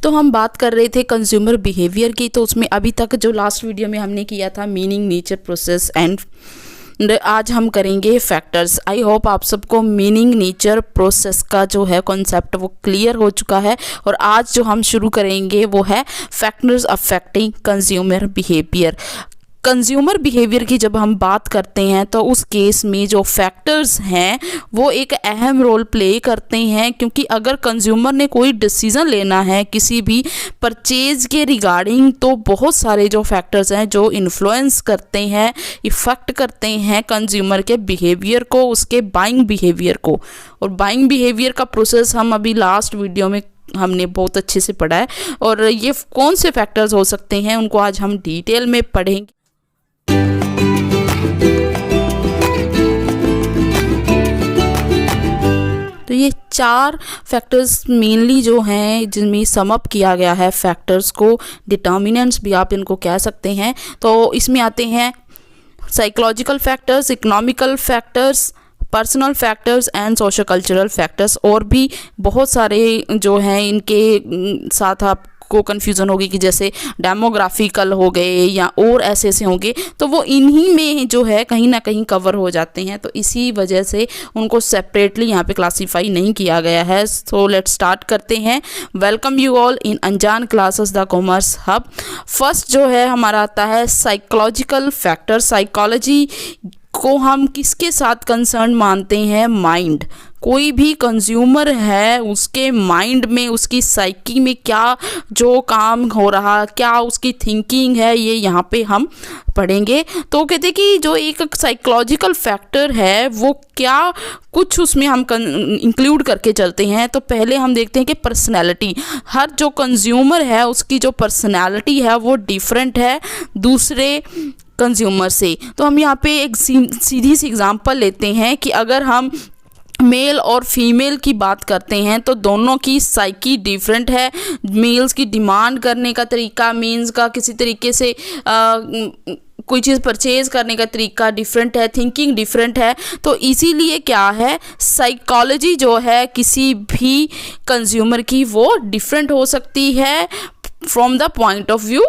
तो हम बात कर रहे थे कंज्यूमर बिहेवियर की। तो उसमें अभी तक जो लास्ट वीडियो में हमने किया था मीनिंग, नेचर, प्रोसेस एंड आज हम करेंगे फैक्टर्स। आई होप आप सबको मीनिंग, नेचर, प्रोसेस का जो है कॉन्सेप्ट वो क्लियर हो चुका है। और आज जो हम शुरू करेंगे वो है factors affecting consumer behaviour. Consumer behaviour की जब हम बात करते हैं तो उस केस में जो फैक्टर्स हैं वो एक अहम रोल प्ले करते हैं, क्योंकि अगर कंज्यूमर ने कोई डिसीज़न लेना है किसी भी परचेज़ के रिगार्डिंग तो बहुत सारे जो फैक्टर्स हैं जो इन्फ्लुएंस करते हैं, इफ़ेक्ट करते हैं कंज्यूमर के बिहेवियर को, उसके बाइंग बिहेवियर को। और बाइंग बिहेवियर का प्रोसेस हम अभी लास्ट वीडियो में हमने बहुत अच्छे से पढ़ा है, और ये कौन से फैक्टर्स हो सकते हैं उनको आज हम डिटेल में पढ़ेंगे। तो ये 4 फैक्टर्स मेनली जो हैं जिनमें सम अप किया गया है फैक्टर्स को, डिटर्मिनेंट्स भी आप इनको कह सकते हैं। तो इसमें आते हैं psychological factors, economical factors, personal factors and social cultural factors. और भी बहुत सारे जो हैं इनके साथ आप को कन्फ्यूज़न होगी कि जैसे डेमोग्राफिकल हो गए या और ऐसे होंगे, तो वो इन्हीं में जो है कहीं ना कहीं कवर हो जाते हैं। तो इसी वजह से उनको सेपरेटली यहाँ पे क्लासीफाई नहीं किया गया है। सो लेट्स स्टार्ट करते हैं। वेलकम यू ऑल इन अनजान classes the commerce hub. First जो है हमारा आता है साइकोलॉजिकल फैक्टर। साइकोलॉजी को हम किसके साथ कंसर्न मानते हैं? माइंड। कोई भी कंज्यूमर है उसके माइंड में, उसकी साइकी में क्या जो काम हो रहा, क्या उसकी थिंकिंग है, ये यहाँ पे हम पढ़ेंगे। तो कहते हैं कि जो एक साइकोलॉजिकल फैक्टर है वो क्या कुछ उसमें हम इंक्लूड करके चलते हैं। तो पहले हम देखते हैं कि पर्सनैलिटी। हर जो कंज्यूमर है उसकी जो पर्सनैलिटी है वो डिफरेंट है दूसरे कंज्यूमर से। तो हम यहाँ पे एक सीधी सी एग्जांपल लेते हैं कि अगर हम मेल और फीमेल की बात करते हैं तो दोनों की साइकी डिफरेंट है। मेल्स की डिमांड करने का तरीका, मीन्स का किसी तरीके से कोई चीज़ परचेज करने का तरीका डिफरेंट है, थिंकिंग डिफरेंट है। तो इसीलिए क्या है, साइकोलॉजी जो है किसी भी कंज्यूमर की वो डिफरेंट हो सकती है from the point of view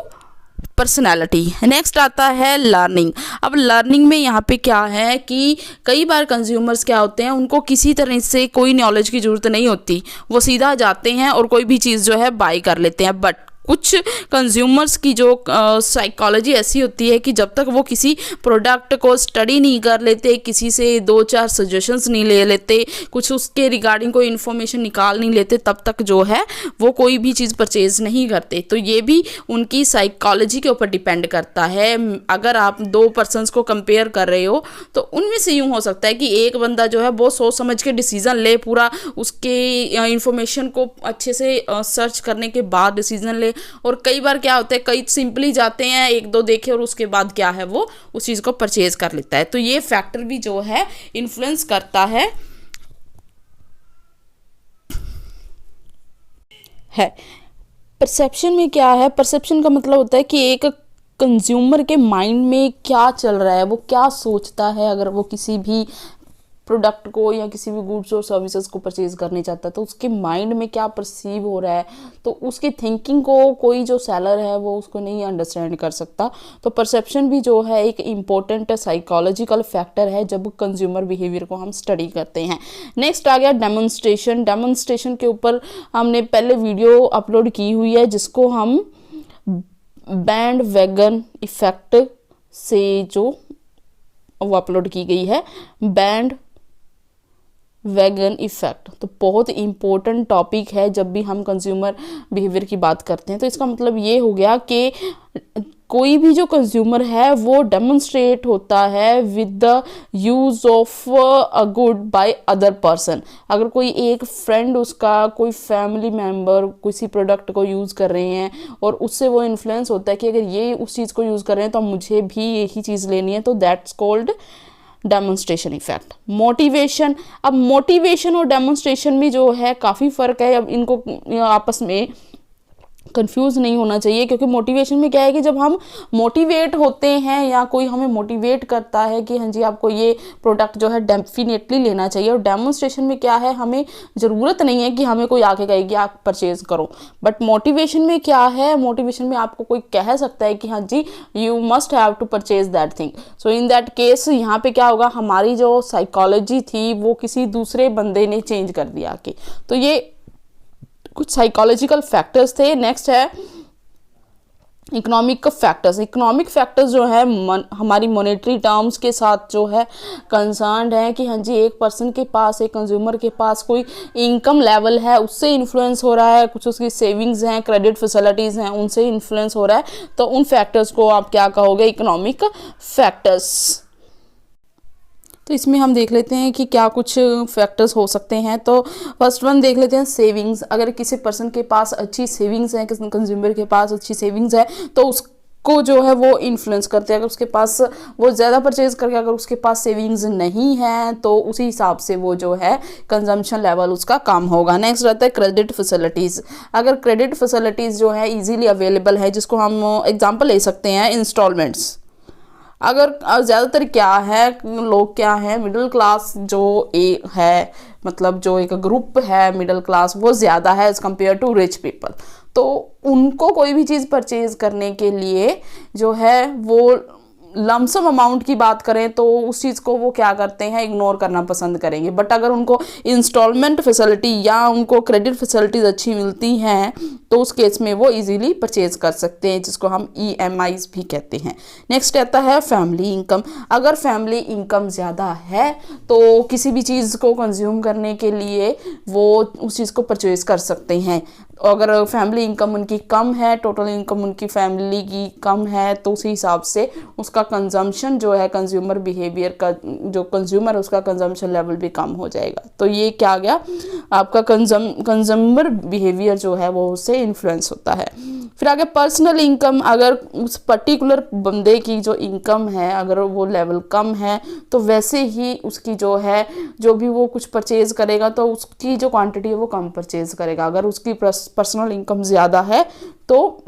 personality. Next आता है लर्निंग। अब लर्निंग में यहाँ पे क्या है कि कई बार कंज्यूमर्स क्या होते हैं, उनको किसी तरह से कोई नॉलेज की ज़रूरत नहीं होती, वो सीधा जाते हैं और कोई भी चीज़ जो है बाय कर लेते हैं। बट कुछ कंज्यूमर्स की जो साइकोलॉजी ऐसी होती है कि जब तक वो किसी प्रोडक्ट को स्टडी नहीं कर लेते, किसी से 2-4 सजेशंस नहीं ले लेते, कुछ उसके रिगार्डिंग कोई इन्फॉर्मेशन निकाल नहीं लेते, तब तक जो है वो कोई भी चीज़ परचेज नहीं करते। तो ये भी उनकी साइकोलॉजी के ऊपर डिपेंड करता है। अगर आप 2 पर्सनस को कंपेयर कर रहे हो तो उनमें से यूँ हो सकता है कि एक बंदा जो है बहुत सोच समझ के डिसीज़न ले, पूरा उसके इन्फॉर्मेशन को अच्छे से सर्च करने के बाद डिसीज़न ले। और कई बार क्या होता है, कई सिंपली जाते हैं, 1-2 देखे और उसके बाद क्या है वो उस चीज़ को परचेज कर लेता है। तो ये फैक्टर भी जो है इन्फ्लुएंस करता है। परसेप्शन में क्या है, परसेप्शन का मतलब होता है कि एक कंज्यूमर के माइंड में क्या चल रहा है, वो क्या सोचता है। अगर वो किसी भी प्रोडक्ट को या किसी भी गुड्स और सर्विसेज को परचेज करने चाहता है तो उसके माइंड में क्या परसीव हो रहा है, तो उसकी थिंकिंग को कोई जो सेलर है वो उसको नहीं अंडरस्टैंड कर सकता। तो परसेप्शन भी जो है एक इम्पोर्टेंट साइकोलॉजिकल फैक्टर है जब कंज्यूमर बिहेवियर को हम स्टडी करते हैं। नेक्स्ट आ गया डेमोन्स्ट्रेशन। डेमोन्स्ट्रेशन के ऊपर हमने पहले वीडियो अपलोड की हुई है जिसको हम बैंड वैगन इफेक्ट से जो वो अपलोड की गई है, बैंड वैगन इफेक्ट। तो बहुत इम्पोर्टेंट टॉपिक है जब भी हम कंज्यूमर बिहेवियर की बात करते हैं। तो इसका मतलब ये हो गया कि कोई भी जो कंज्यूमर है वो डेमोन्स्ट्रेट होता है with the use of a good by other person. अगर कोई एक फ्रेंड, उसका कोई फैमिली मेम्बर किसी प्रोडक्ट को यूज़ कर रहे हैं और उससे वो इन्फ्लुएंस होता है कि अगर ये उस चीज़ को यूज़ कर रहे हैं तो मुझे भी यही चीज़ लेनी है, तो that's called demonstration effect. Motivation. अब मोटिवेशन और डेमोन्स्ट्रेशन में जो है काफ़ी फ़र्क है। अब इनको आपस में कंफ्यूज नहीं होना चाहिए, क्योंकि मोटिवेशन में क्या है कि जब हम मोटिवेट होते हैं या कोई हमें मोटिवेट करता है कि हाँ जी आपको ये प्रोडक्ट जो है डेफिनेटली लेना चाहिए, और डेमोन्स्ट्रेशन में क्या है हमें ज़रूरत नहीं है कि हमें कोई आके कहेगी आप परचेज करो, बट मोटिवेशन में क्या है, मोटिवेशन में आपको कोई कह सकता है कि हाँ जी you must have to purchase that thing. So in that case यहाँ पे क्या होगा, हमारी जो साइकोलॉजी थी वो किसी दूसरे बंदे ने चेंज कर दिया आके। तो ये कुछ साइकोलॉजिकल फैक्टर्स थे। नेक्स्ट है इकोनॉमिक फैक्टर्स। इकोनॉमिक फैक्टर्स जो है हमारी मॉनेटरी टर्म्स के साथ जो है कंसर्न्ड है कि हाँ जी एक पर्सन के पास, एक कंज्यूमर के पास कोई इनकम लेवल है, उससे इन्फ्लुएंस हो रहा है, कुछ उसकी सेविंग्स हैं, क्रेडिट फैसिलिटीज़ हैं, उनसे इन्फ्लुएंस हो रहा है, तो उन फैक्टर्स को आप क्या कहोगे, इकोनॉमिक फैक्टर्स। तो इसमें हम देख लेते हैं कि क्या कुछ फैक्टर्स हो सकते हैं। तो फर्स्ट वन देख लेते हैं सेविंग्स। अगर किसी पर्सन के पास अच्छी सेविंग्स है, किसी कंज्यूमर के पास अच्छी सेविंग्स है, तो उसको जो है वो इन्फ्लुएंस करते हैं। अगर उसके पास वो ज़्यादा परचेज करके, अगर उसके पास सेविंग्स नहीं है तो उसी हिसाब से वो जो है कंजम्पशन लेवल उसका कम होगा। नेक्स्ट रहता है क्रेडिट फैसिलिटीज़। अगर क्रेडिट फैसिलिटीज़ जो है ईजीली अवेलेबल है, जिसको हम एग्जाम्पल ले सकते हैं इंस्टॉलमेंट्स। अगर ज़्यादातर क्या है, लोग क्या है, मिडिल क्लास जो है, मतलब जो एक ग्रुप है मिडिल क्लास, वो ज़्यादा है as compare to rich people. तो उनको कोई भी चीज़ परचेज़ करने के लिए जो है वो लमसम अमाउंट की बात करें तो उस चीज़ को वो क्या करते हैं, इग्नोर करना पसंद करेंगे। बट अगर उनको इंस्टॉलमेंट फैसिलिटी या उनको क्रेडिट फैसिलिटीज़ अच्छी मिलती हैं तो उस केस में वो इजीली परचेज कर सकते हैं, जिसको हम EMIs भी कहते हैं। नेक्स्ट आता है फैमिली इनकम। अगर फैमिली इनकम ज़्यादा है तो किसी भी चीज़ को कंज्यूम करने के लिए वो उस चीज़ को परचेज कर सकते हैं। अगर फैमिली इनकम उनकी कम है, टोटल इनकम उनकी फैमिली की कम है, तो उसी हिसाब से उसका कंजम्पशन जो है, कंज्यूमर बिहेवियर का जो कंज्यूमर उसका कंजम्पशन लेवल भी कम हो जाएगा। तो ये क्या आ गया, आपका कंज्यूमर बिहेवियर जो है वो उससे इन्फ्लुएंस होता है। फिर आगे पर्सनल इनकम। अगर उस पर्टिकुलर बंदे की जो इनकम है अगर वो लेवल कम है तो वैसे ही उसकी जो है, जो भी वो कुछ परचेज करेगा तो उसकी जो क्वांटिटी है वो कम परचेज करेगा। अगर उसकी पर्सनल इनकम ज़्यादा है तो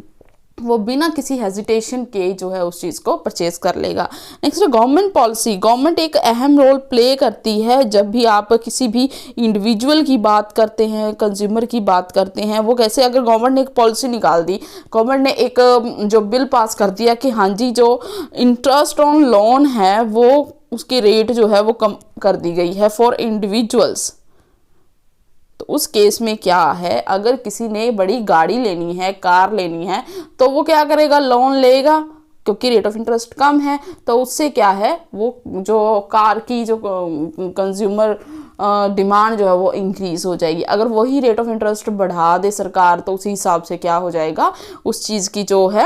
वो बिना किसी हेजिटेशन के जो है उस चीज़ को परचेज कर लेगा। नेक्स्ट है गवर्नमेंट पॉलिसी। गवर्नमेंट एक अहम रोल प्ले करती है जब भी आप किसी भी इंडिविजुअल की बात करते हैं, कंज्यूमर की बात करते हैं। वो कैसे, अगर गवर्नमेंट ने एक पॉलिसी निकाल दी, गवर्नमेंट ने एक जो बिल पास कर दिया कि हाँ जी जो इंटरेस्ट ऑन लोन है वो उसकी रेट जो है वो कम कर दी गई है फॉर इंडिविजुअल्स। तो उस केस में क्या है, अगर किसी ने बड़ी गाड़ी लेनी है, कार लेनी है, तो वो क्या करेगा, लोन लेगा, क्योंकि रेट ऑफ इंटरेस्ट कम है। तो उससे क्या है, वो जो कार की जो कंज्यूमर डिमांड जो है वो इंक्रीज हो जाएगी। अगर वही रेट ऑफ इंटरेस्ट बढ़ा दे सरकार तो उसी हिसाब से क्या हो जाएगा, उस चीज़ की जो है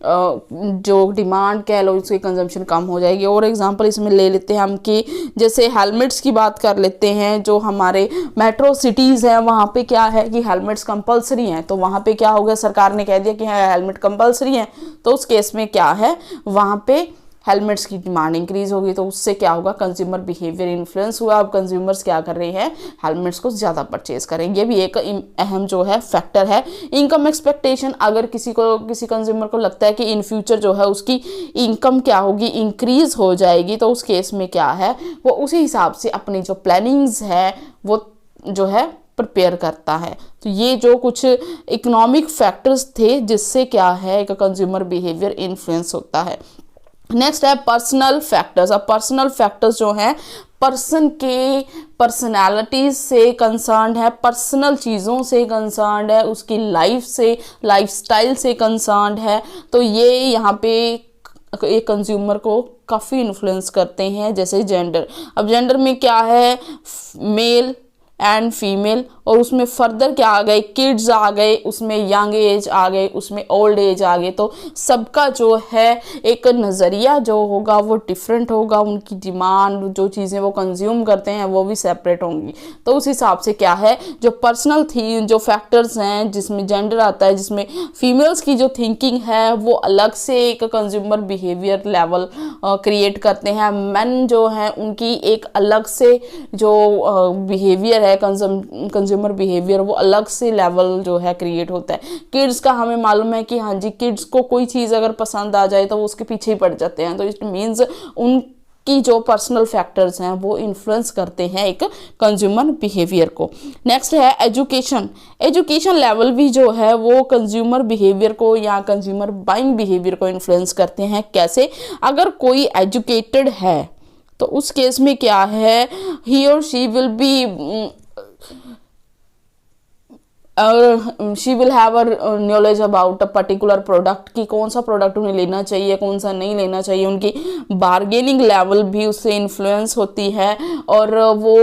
जो डिमांड कह लो, उसकी कंजम्पशन कम हो जाएगी। और एग्जांपल इसमें ले लेते हैं हम कि जैसे हेलमेट्स की बात कर लेते हैं। जो हमारे मेट्रो सिटीज़ हैं वहाँ पे क्या है कि हेलमेट्स कंपलसरी हैं, तो वहाँ पे क्या हो गया, सरकार ने कह दिया कि हेलमेट कंपलसरी हैं, तो उस केस में क्या है, वहाँ पे हेलमेट्स की डिमांड इंक्रीज होगी। तो उससे क्या होगा, कंज्यूमर बिहेवियर इन्फ्लुएंस हुआ। अब कंज्यूमर्स क्या कर रहे हैं, हेलमेट्स को ज़्यादा परचेज करेंगे। ये भी एक अहम जो है फैक्टर है। Income expectation. अगर किसी कंज्यूमर को लगता है कि इन फ्यूचर जो है उसकी इनकम क्या होगी, इंक्रीज हो जाएगी, तो उस केस में क्या है, वो उसी हिसाब से अपनी जो प्लानिंग्स है वो जो है प्रिपेयर करता है। तो ये जो कुछ इकोनॉमिक फैक्टर्स थे जिससे क्या है एक कंज्यूमर बिहेवियर इन्फ्लुएंस होता है। नेक्स्ट है पर्सनल फैक्टर्स। अब पर्सनल फैक्टर्स जो हैं पर्सन के पर्सनालिटीज से कंसर्न्ड है, पर्सनल चीज़ों से कंसर्न्ड है, उसकी लाइफ से, लाइफस्टाइल से कंसर्न्ड है। तो ये यहाँ पे एक कंज्यूमर को काफ़ी इन्फ्लुएंस करते हैं। जैसे जेंडर। अब जेंडर में क्या है, मेल एंड फीमेल, और उसमें फर्दर क्या आ गए, किड्स आ गए, उसमें यंग एज आ गए, उसमें ओल्ड एज आ गए। तो सबका जो है एक नज़रिया जो होगा वो डिफरेंट होगा, उनकी डिमांड, जो चीज़ें वो कंज्यूम करते हैं वो भी सेपरेट होंगी। तो उस हिसाब से क्या है, जो पर्सनल थी जो फैक्टर्स हैं जिसमें जेंडर आता है, जिसमें फीमेल्स की जो थिंकिंग है वो अलग से एक कंज्यूमर बिहेवियर लेवल क्रिएट करते हैं। मेन जो हैं उनकी एक अलग से जो बिहेवियर है कंज्यूमर बिहेवियर वो अलग से लेवल जो है क्रिएट होता है। किड्स का हमें मालूम है कि हाँ जी, किड्स को कोई चीज़ अगर पसंद आ जाए तो वो उसके पीछे ही पड़ जाते हैं, तो इट मीन्स उनकी जो पर्सनल फैक्टर्स हैं वो इन्फ्लुएंस करते हैं एक कंज्यूमर बिहेवियर को। नेक्स्ट है एजुकेशन। एजुकेशन लेवल भी जो है वो कंज्यूमर बिहेवियर को या कंज्यूमर बाइंग बिहेवियर को इन्फ्लुएंस करते हैं। कैसे? अगर कोई एजुकेटेड है तो उस केस में क्या है, ही और she will be she will have a knowledge about a particular product, कि कौन सा प्रोडक्ट उन्हें लेना चाहिए, कौन सा नहीं लेना चाहिए। उनकी बार्गेनिंग लेवल भी उससे इन्फ्लुएंस होती है और वो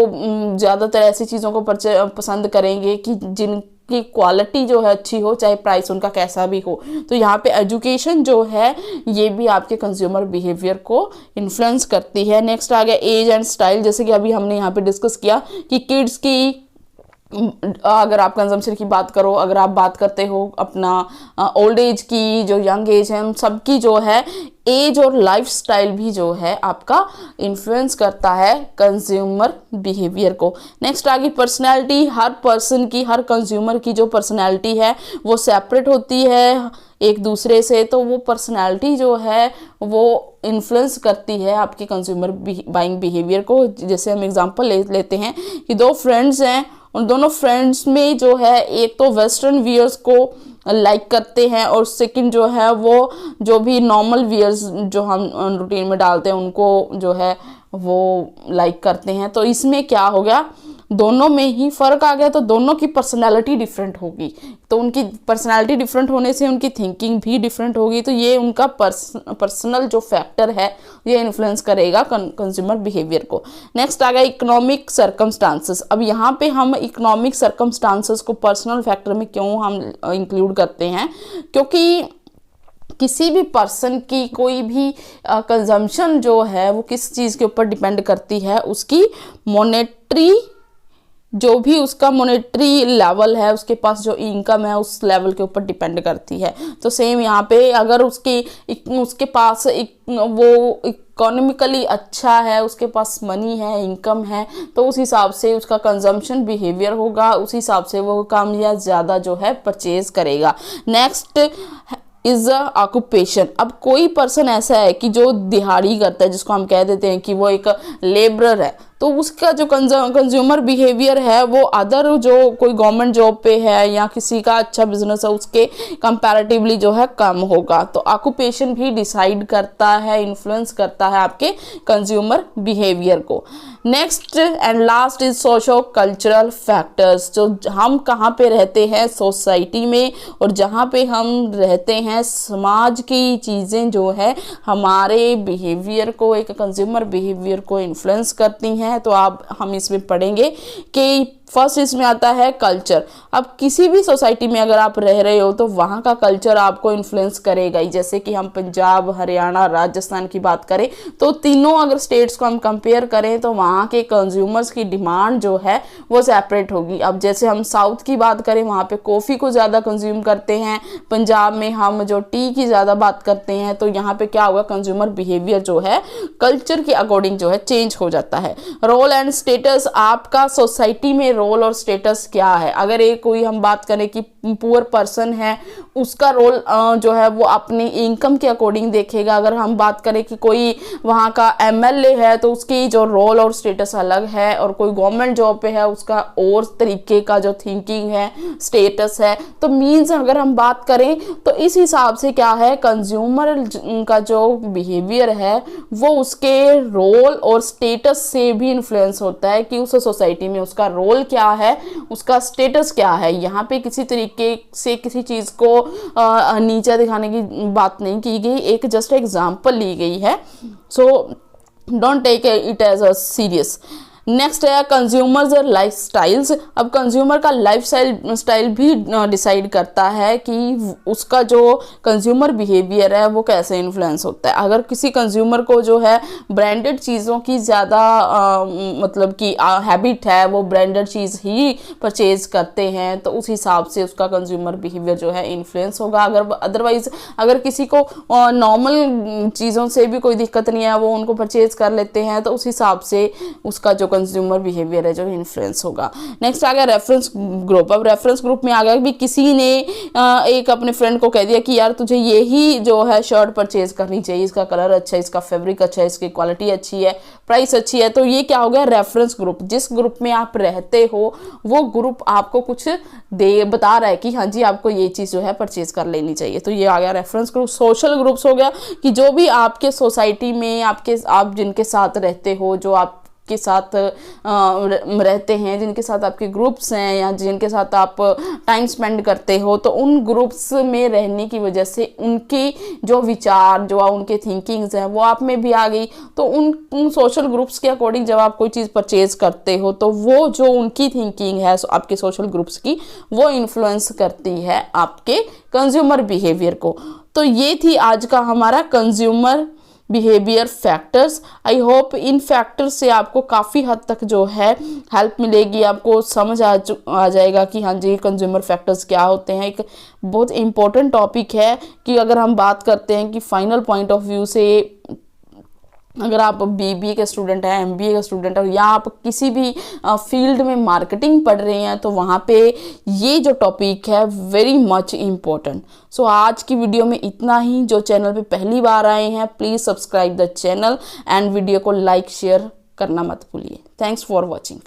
ज़्यादातर ऐसी चीज़ों को पसंद करेंगे कि जिनकी क्वालिटी जो है अच्छी हो, चाहे प्राइस उनका कैसा भी हो। तो यहाँ पे एजुकेशन जो है ये भी आपके कंज्यूमर बिहेवियर को इन्फ्लुएंस करती है। नेक्स्ट आ गया एज एंड स्टाइल। जैसे कि अभी हमने यहाँ पे डिस्कस किया कि किड्स की, अगर आप कंजम्पशन की बात करो, अगर आप बात करते हो अपना ओल्ड एज की, जो यंग एज है, हम सबकी जो है एज और लाइफ स्टाइल भी जो है आपका इन्फ्लुएंस करता है कंज्यूमर बिहेवियर को। नेक्स्ट आगे पर्सनैलिटी। हर पर्सन की, हर कंज्यूमर की जो पर्सनैलिटी है वो सेपरेट होती है एक दूसरे से, तो वो पर्सनैलिटी जो है वो इन्फ्लुएंस करती है आपके कंज्यूमर बाइंग बिहेवियर को। जैसे हम एग्जांपल लेते हैं कि दो फ्रेंड्स हैं, उन दोनों फ्रेंड्स में जो है एक तो वेस्टर्न वियर्स को लाइक करते हैं और सेकंड जो है वो जो भी नॉर्मल वियर्स जो हम रूटीन में डालते हैं उनको जो है वो लाइक करते हैं। तो इसमें क्या हो गया, दोनों में ही फ़र्क आ गया, तो दोनों की पर्सनालिटी डिफरेंट होगी। तो उनकी पर्सनालिटी डिफरेंट होने से उनकी थिंकिंग भी डिफरेंट होगी। तो ये उनका पर्सनल जो फैक्टर है ये इन्फ्लुएंस करेगा कंज्यूमर बिहेवियर को। नेक्स्ट आ गया इकोनॉमिक सर्कमस्टांसेस। अब यहाँ पे हम इकोनॉमिक सर्कमस्टांसेस को पर्सनल फैक्टर में क्यों हम इंक्लूड करते हैं, क्योंकि किसी भी पर्सन की कोई भी कंजम्पशन जो है वो किस चीज़ के ऊपर डिपेंड करती है, उसकी मॉनेटरी, जो भी उसका मॉनेटरी लेवल है, उसके पास जो इनकम है उस लेवल के ऊपर डिपेंड करती है। तो सेम यहाँ पे अगर उसके पास वो इकोनॉमिकली अच्छा है, उसके पास मनी है, इनकम है, तो उस हिसाब से उसका कंजम्पशन बिहेवियर होगा, उस हिसाब से वो कम या ज़्यादा जो है परचेज करेगा। Next is a occupation. अब कोई पर्सन ऐसा है कि जो दिहाड़ी करता है, जिसको हम कह देते हैं कि वो एक लेबरर है, तो उसका जो कंज्यूमर बिहेवियर है वो अदर जो कोई गवर्नमेंट जॉब पे है या किसी का अच्छा बिजनेस है उसके कंपैरेटिवली जो है कम होगा। तो ऑक्यूपेशन भी डिसाइड करता है, इन्फ्लुएंस करता है आपके कंज्यूमर बिहेवियर को। Next and last is socio cultural factors. जो हम कहाँ पे रहते हैं सोसाइटी में, और जहाँ पे हम रहते हैं समाज की चीज़ें जो है हमारे बिहेवियर को, एक कंज्यूमर बिहेवियर को इन्फ्लुएंस करती हैं। तो हम इसमें पढ़ेंगे कि फर्स्ट इसमें आता है कल्चर। अब किसी भी सोसाइटी में अगर आप रह रहे हो तो वहाँ का कल्चर आपको इन्फ्लुएंस करेगा ही। जैसे कि हम पंजाब, हरियाणा, राजस्थान की बात करें तो तीनों अगर स्टेट्स को हम कंपेयर करें तो वहाँ के कंज्यूमर्स की डिमांड जो है वो सेपरेट होगी। अब जैसे हम साउथ की बात करें, वहाँ पे कॉफ़ी को ज़्यादा कंज्यूम करते हैं, पंजाब में हम जो टी की ज़्यादा बात करते हैं। तो यहाँ पे क्या होगा, कंज्यूमर बिहेवियर जो है कल्चर के अकॉर्डिंग जो है चेंज हो जाता है। रोल एंड स्टेटस, आपका सोसाइटी में रोल और स्टेटस क्या है। अगर एक कोई हम बात करें कि पुअर पर्सन है, उसका रोल जो है वो अपनी इनकम के अकॉर्डिंग देखेगा। अगर हम बात करें कि कोई वहाँ का एमएलए है तो उसकी जो रोल और स्टेटस अलग है, और कोई गवर्नमेंट जॉब पे है उसका और तरीके का जो थिंकिंग है, स्टेटस है। तो मीन्स अगर हम बात करें तो इस हिसाब से क्या है, कंज्यूमर का जो बिहेवियर है वो उसके रोल और स्टेटस से भी इन्फ्लुएंस होता है कि उस सोसाइटी में उसका रोल क्या है, उसका स्टेटस क्या है। यहाँ पे किसी तरीके से किसी चीज़ को नीचा दिखाने की बात नहीं की गई, एक जस्ट एग्जाम्पल ली गई है। So don't take it as a serious. Next है कंज्यूमर्स और लाइफ स्टाइल्स। अब कंज्यूमर का लाइफ स्टाइल भी डिसाइड करता है कि उसका जो कंज्यूमर बिहेवियर है वो कैसे इन्फ्लुएंस होता है। अगर किसी कंज्यूमर को जो है ब्रांडेड चीज़ों की ज़्यादा मतलब कि हैबिट है, वो ब्रांडेड चीज़ ही परचेज करते हैं, तो उस हिसाब से उसका कंज्यूमर बिहेवियर जो है इन्फ्लुएंस होगा। अगर अदरवाइज अगर किसी को नॉर्मल चीज़ों से भी कोई दिक्कत नहीं है, वो उनको परचेज कर लेते हैं, तो उस हिसाब से उसका जो कंज्यूमर बिहेवियर है जो इन्फ्लुएंस होगा। नेक्स्ट आ गया रेफरेंस ग्रुप। अब रेफरेंस ग्रुप में आ गया भी किसी ने एक अपने फ्रेंड को कह दिया कि यार तुझे ये ही जो है शर्ट परचेज करनी चाहिए, इसका कलर अच्छा है, इसका फैब्रिक अच्छा है, इसकी क्वालिटी अच्छी है, प्राइस अच्छी है। तो ये क्या हो गया, रेफरेंस ग्रुप। जिस ग्रुप में आप रहते हो वो ग्रुप आपको कुछ बता रहा है कि हाँ जी आपको ये चीज़ जो है परचेज कर लेनी चाहिए। तो ये आ गया रेफरेंस ग्रुप। सोशल ग्रुप्स हो गया कि जो भी आपके सोसाइटी में आप जिनके साथ रहते हो, जो आपके साथ रहते हैं, जिनके साथ आपके ग्रुप्स हैं या जिनके साथ आप टाइम स्पेंड करते हो, तो उन ग्रुप्स में रहने की वजह से उनके जो विचार, जो उनके थिंकिंग्स हैं वो आप में भी आ गई। तो उन सोशल ग्रुप्स के अकॉर्डिंग जब आप कोई चीज़ परचेज करते हो तो वो जो उनकी थिंकिंग है आपके सोशल ग्रुप्स की, वो इन्फ्लुएंस करती है आपके कंज्यूमर बिहेवियर को। तो ये थी आज का हमारा consumer behaviour factors. I hope in factors से आपको काफ़ी हद तक जो है हेल्प मिलेगी, आपको समझ आ जाएगा कि हाँ जी कंज्यूमर फैक्टर्स क्या होते हैं। एक बहुत इम्पोर्टेंट टॉपिक है कि अगर हम बात करते हैं कि फाइनल पॉइंट ऑफ व्यू से, अगर आप बीबीए के स्टूडेंट हैं, एमबीए के स्टूडेंट हैं, या आप किसी भी फील्ड में मार्केटिंग पढ़ रहे हैं, तो वहाँ पे ये जो टॉपिक है वेरी मच इम्पोर्टेंट। सो आज की वीडियो में इतना ही। जो चैनल पे पहली बार आए हैं please subscribe the channel and video को लाइक शेयर करना मत भूलिए। Thanks for watching.